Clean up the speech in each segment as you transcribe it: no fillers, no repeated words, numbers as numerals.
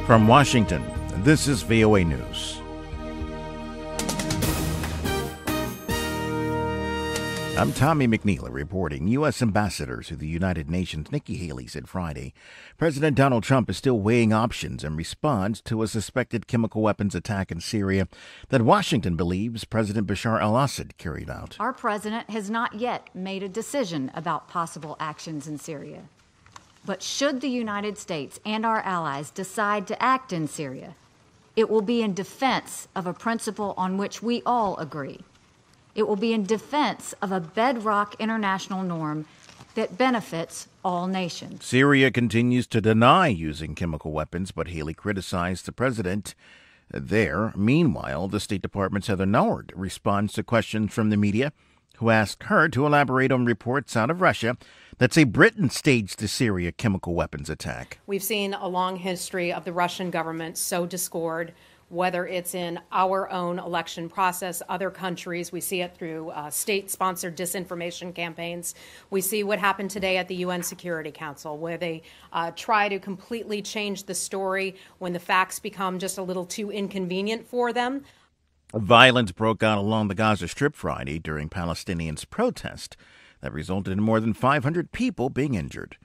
From Washington, this is VOA News. I'm Tommie McNeil reporting. U.S. Ambassador to the United Nations Nikki Haley said Friday President Donald Trump is still weighing options in response to a suspected chemical weapons attack in Syria that Washington believes President Bashar al-Assad carried out. Our president has not yet made a decision about possible actions in Syria. But should the United States and our allies decide to act in Syria, it will be in defense of a principle on which we all agree. It will be in defense of a bedrock international norm that benefits all nations. Syria continues to deny using chemical weapons, but Haley criticized the president there. Meanwhile, the State Department's Heather Nauert responds to questions from the media, who asked her to elaborate on reports out of Russia that say Britain staged the Syria chemical weapons attack. We've seen a long history of the Russian government sow discord, whether it's in our own election process, other countries. We see it through state-sponsored disinformation campaigns. We see what happened today at the UN Security Council, where they try to completely change the story when the facts become just a little too inconvenient for them. Violence broke out along the Gaza Strip Friday during Palestinians' protest that resulted in more than 500 people being injured.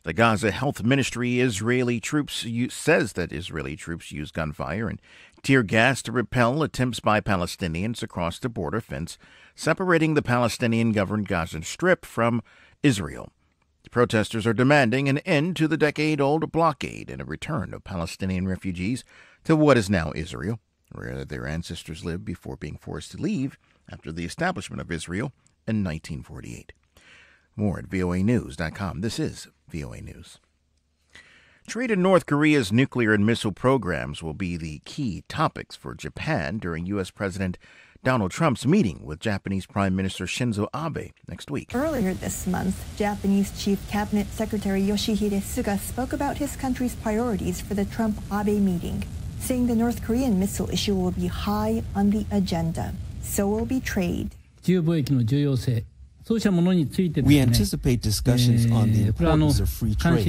The Gaza Health Ministry says that Israeli troops used gunfire and tear gas to repel attempts by Palestinians across the border fence separating the Palestinian-governed Gaza Strip from Israel. The protesters are demanding an end to the decade-old blockade and a return of Palestinian refugees to what is now Israel, where their ancestors lived before being forced to leave after the establishment of Israel in 1948. More at voanews.com. This is VOA News. Trade in North Korea's nuclear and missile programs will be the key topics for Japan during U.S. President Donald Trump's meeting with Japanese Prime Minister Shinzo Abe next week. Earlier this month, Japanese Chief Cabinet Secretary Yoshihide Suga spoke about his country's priorities for the Trump-Abe meeting, saying the North Korean missile issue will be high on the agenda. So will be trade. We anticipate discussions on the importance of free trade,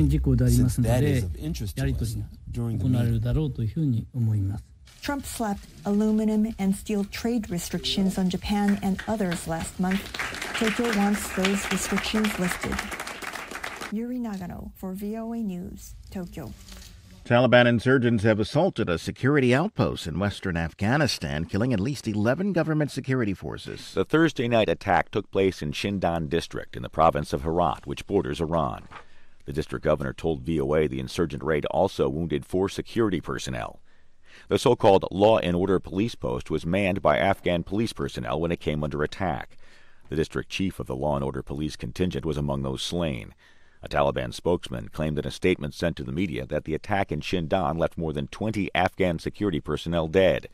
since that is of interest to us during the meeting. Trump slapped aluminum and steel trade restrictions on Japan and others last month. Tokyo wants those restrictions lifted. Yuri Nagano for VOA News, Tokyo. Taliban insurgents have assaulted a security outpost in western Afghanistan, killing at least 11 government security forces. The Thursday night attack took place in Shindand district in the province of Herat, which borders Iran. The district governor told VOA the insurgent raid also wounded 4 security personnel. The so-called law and order police post was manned by Afghan police personnel when it came under attack. The district chief of the law and order police contingent was among those slain. A Taliban spokesman claimed in a statement sent to the media that the attack in Shindand left more than 20 Afghan security personnel dead.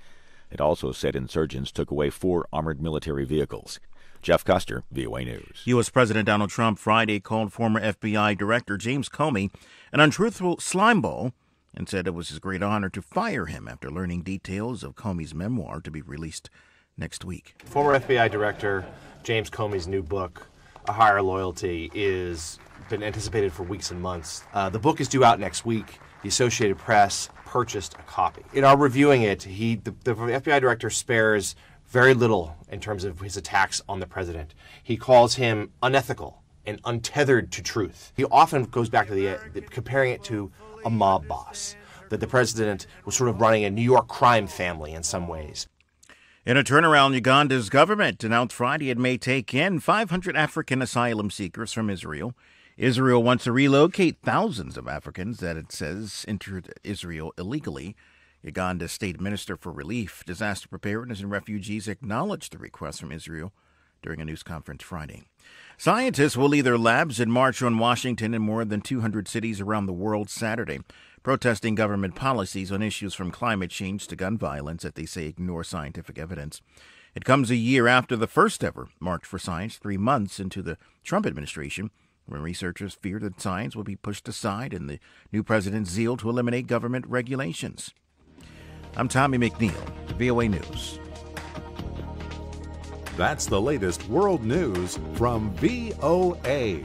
It also said insurgents took away 4 armored military vehicles. Jeff Custer, VOA News. U.S. President Donald Trump Friday called former FBI Director James Comey an untruthful slimeball and said it was his great honor to fire him after learning details of Comey's memoir to be released next week. Former FBI Director James Comey's new book, A Higher Loyalty, is been anticipated for weeks and months. The book is due out next week. The Associated Press purchased a copy. In our reviewing it, the FBI director spares very little in terms of his attacks on the president. He calls him unethical and untethered to truth. He often goes back to comparing it to a mob boss, that the president was sort of running a New York crime family in some ways. In a turnaround, Uganda's government announced Friday it may take in 500 African asylum seekers from Israel. Israel wants to relocate thousands of Africans that it says entered Israel illegally. Uganda's State Minister for Relief, Disaster Preparedness and Refugees acknowledged the request from Israel during a news conference Friday. Scientists will lead their labs in march on Washington and more than 200 cities around the world Saturday, protesting government policies on issues from climate change to gun violence that they say ignore scientific evidence. It comes a year after the first ever March for Science, 3 months into the Trump administration, when researchers fear that science will be pushed aside in the new president's zeal to eliminate government regulations. I'm Tommie McNeil, VOA News. That's the latest world news from VOA.